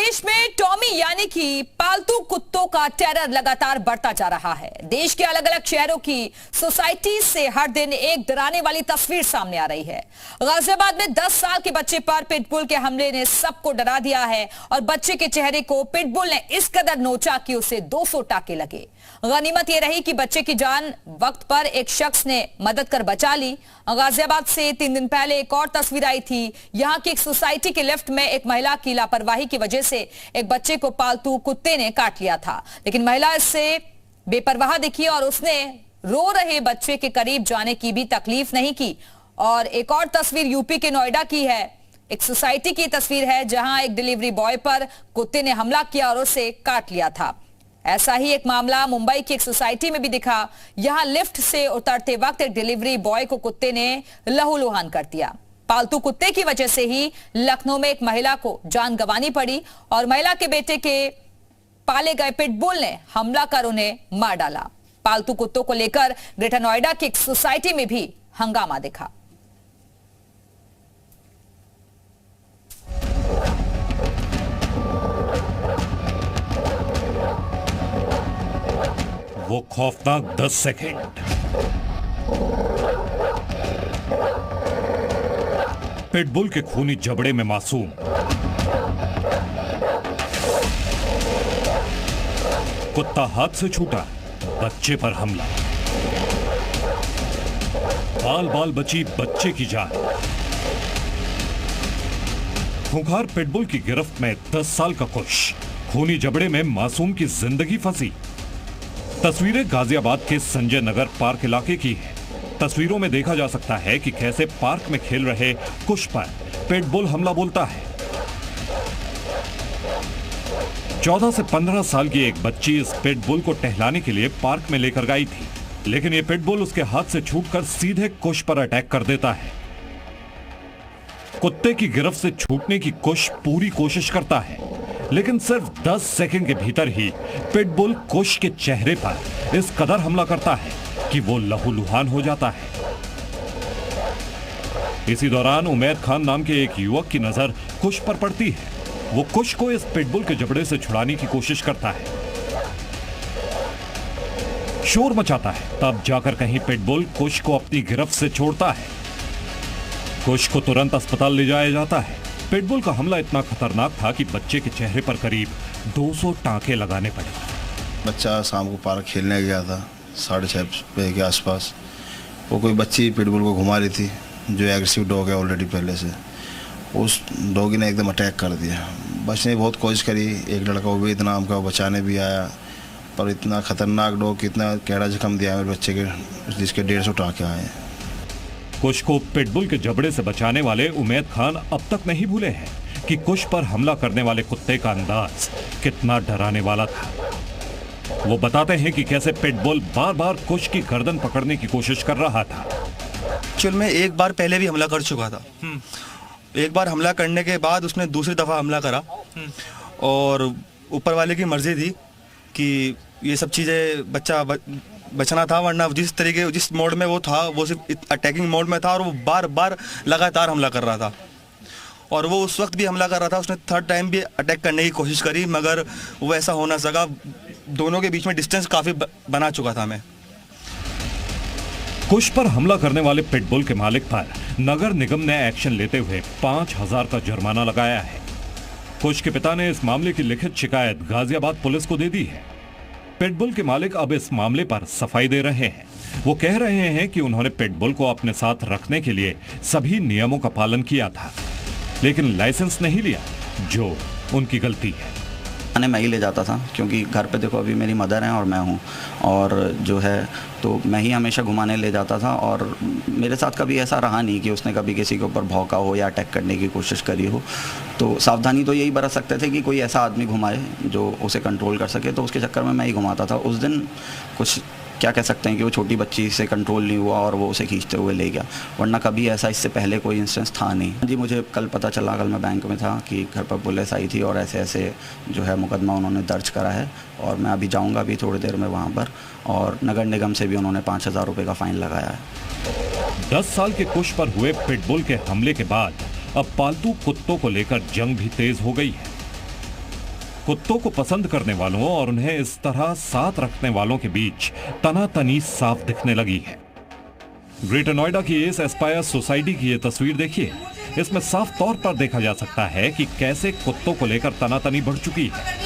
देश में टॉमी यानी कि पालतू कुत्तों का टेरर लगातार बढ़ता जा रहा है। देश के अलग अलग शहरों की सोसाइटी से हर दिन एक डराने वाली तस्वीर सामने आ रही है। गाजियाबाद में 10 साल के बच्चे पर पिटबुल के हमले ने सबको डरा दिया है और बच्चे के चेहरे को पिटबुल ने इस कदर नोचा कि उसे 200 टाके लगे। गनीमत यह रही कि बच्चे की जान वक्त पर एक शख्स ने मदद कर बचा ली। गाजियाबाद से 3 दिन पहले एक और तस्वीर आई थी। यहां की एक सोसाइटी के लिफ्ट में एक महिला की लापरवाही की वजह से एक बच्चे को पालतू कुत्ते ने काट लिया था, लेकिन महिला इससे बेपरवाह दिखी और उसने रो रहे बच्चे के करीब जाने की भी तकलीफ नहीं की। और एक और तस्वीर यूपी के नोएडा की है। एक सोसाइटी की तस्वीर है जहां एक डिलीवरी बॉय पर कुत्ते ने हमला किया और उसे काट लिया था। ऐसा ही एक मामला मुंबई की एक सोसाइटी में भी दिखा। यहां लिफ्ट से उतरते वक्त एक डिलीवरी बॉय को कुत्ते ने लहूलुहान कर दिया। पालतू कुत्ते की वजह से ही लखनऊ में एक महिला को जान गंवानी पड़ी और महिला के बेटे के पाले गए पिटबुल ने हमला कर उन्हें मार डाला। पालतू कुत्तों को लेकर ग्रेटर नोएडा की एक सोसाइटी में भी हंगामा दिखा। वो खौफनाक 10 सेकंड। पिटबुल के खूनी जबड़े में मासूम, कुत्ता हाथ से छूटा, बच्चे पर हमला, बाल बाल बची बच्चे की जान। खूंखार पिटबुल की गिरफ्त में 10 साल का कुश, खूनी जबड़े में मासूम की जिंदगी फंसी। तस्वीरें गाजियाबाद के संजय नगर पार्क इलाके की है। तस्वीरों में देखा जा सकता है कि कैसे पार्क में खेल रहे कुश पर पिटबुल हमला बोलता है। 14 से 15 साल की एक बच्ची इस पिटबुल को टहलाने के लिए पार्क में लेकर गई थी, लेकिन यह पिटबुल उसके हाथ से छूटकर सीधे कुश पर अटैक कर देता है। कुत्ते की गिरफ्त से छूटने की कुश पूरी कोशिश करता है, लेकिन सिर्फ 10 सेकंड के भीतर ही पिटबुल कुश के चेहरे पर इस कदर हमला करता है कि वो लहूलुहान हो जाता है। इसी दौरान उमैद खान नाम के एक युवक की नजर कुश पर पड़ती है। वो कुश को इस पिटबुल के जबड़े से छुड़ाने की कोशिश करता है, शोर मचाता है, तब जाकर कहीं पिटबुल कुश को अपनी गिरफ्त से छोड़ता है। कुश को तुरंत अस्पताल ले जाया जाता है। पिटबुल का हमला इतना खतरनाक था कि बच्चे के चेहरे पर करीब 200 टांके लगाने पड़े। बच्चा शाम को पार्क खेलने गया था 6:30 बजे के आसपास। वो कोई बच्ची पिटबुल को घुमा रही थी, जो एग्रेसिव डॉग है ऑलरेडी पहले से। उस डॉगी ने एकदम अटैक कर दिया। बच्चे ने बहुत कोशिश करी, एक लड़का उबैद नाम का बचाने भी आया, पर इतना खतरनाक डॉग, इतना कैड़ा जख्म दिया मेरे बच्चे के, जिसके 150 टाँके आए। कुश को पिटबुल के जबड़े से बचाने वाले उमैद खान अब तक नहीं भूले हैं कि कुश पर हमला करने वाले कुत्ते का अंदाज कितना डराने वाला था। वो बताते हैं कि कैसे पिटबुल बार बार कुश की गर्दन पकड़ने की कोशिश कर रहा था। एक्चुअल में एक बार पहले भी हमला कर चुका था। एक बार हमला करने के बाद उसने दूसरी दफ़ा हमला करा और ऊपर वाले की मर्जी थी कि ये सब चीज़ें बचना था, वरना जिस मोड में वो था वो सिर्फ अटैकिंग मोड में था और वो बार बार लगातार हमला कर रहा था। और वो उस वक्त भी हमला कर रहा था। उसने 3rd टाइम भी अटैक करने की कोशिश करी, मगर वो ऐसा हो ना सका। दोनों के बीच में डिस्टेंस काफ़ी बना चुका था मैं। कुश पर हमला करने वाले पिटबुल के मालिक पर नगर निगम ने एक्शन लेते हुए 5,000 का जुर्माना लगाया है। कुश के पिता ने इस मामले की लिखित शिकायत गाजियाबाद पुलिस को दे दी है। पिटबुल के मालिक अब इस मामले पर सफाई दे रहे हैं। वो कह रहे हैं कि उन्होंने पिटबुल को अपने साथ रखने के लिए सभी नियमों का पालन किया था, लेकिन लाइसेंस नहीं लिया, जो उनकी गलती है। मैं ही ले जाता था, क्योंकि घर पे देखो अभी मेरी मदर हैं और मैं हूँ, और जो है तो मैं ही हमेशा घुमाने ले जाता था। और मेरे साथ कभी ऐसा रहा नहीं कि उसने कभी किसी के ऊपर भौंका हो या अटैक करने की कोशिश करी हो। तो सावधानी तो यही बरत सकते थे कि कोई ऐसा आदमी घुमाए जो उसे कंट्रोल कर सके, तो उसके चक्कर में मैं ही घुमाता था। उस दिन कुछ क्या कह सकते हैं कि वो छोटी बच्ची से कंट्रोल नहीं हुआ और वो उसे खींचते हुए ले गया, वरना कभी ऐसा इससे पहले कोई इंस्टेंस था नहीं। जी मुझे कल पता चला, कल मैं बैंक में था, कि घर पर पुलिस आई थी और ऐसे ऐसे जो है मुकदमा उन्होंने दर्ज करा है। और मैं अभी जाऊंगा अभी थोड़ी देर में वहाँ पर, और नगर निगम से भी उन्होंने 5,000 रुपये का फ़ाइन लगाया है। 10 साल के कुश पर हुए पिटबुल के हमले के बाद अब पालतू कुत्तों को लेकर जंग भी तेज हो गई है। कुत्तों को पसंद करने वालों और उन्हें इस तरह साथ रखने वालों के बीच तनातनी साफ दिखने लगी है। ग्रेटर नोएडा की इस एस्पायर सोसाइटी की ये तस्वीर देखिए। इसमें साफ तौर पर देखा जा सकता है कि कैसे कुत्तों को लेकर तनातनी बढ़ चुकी है।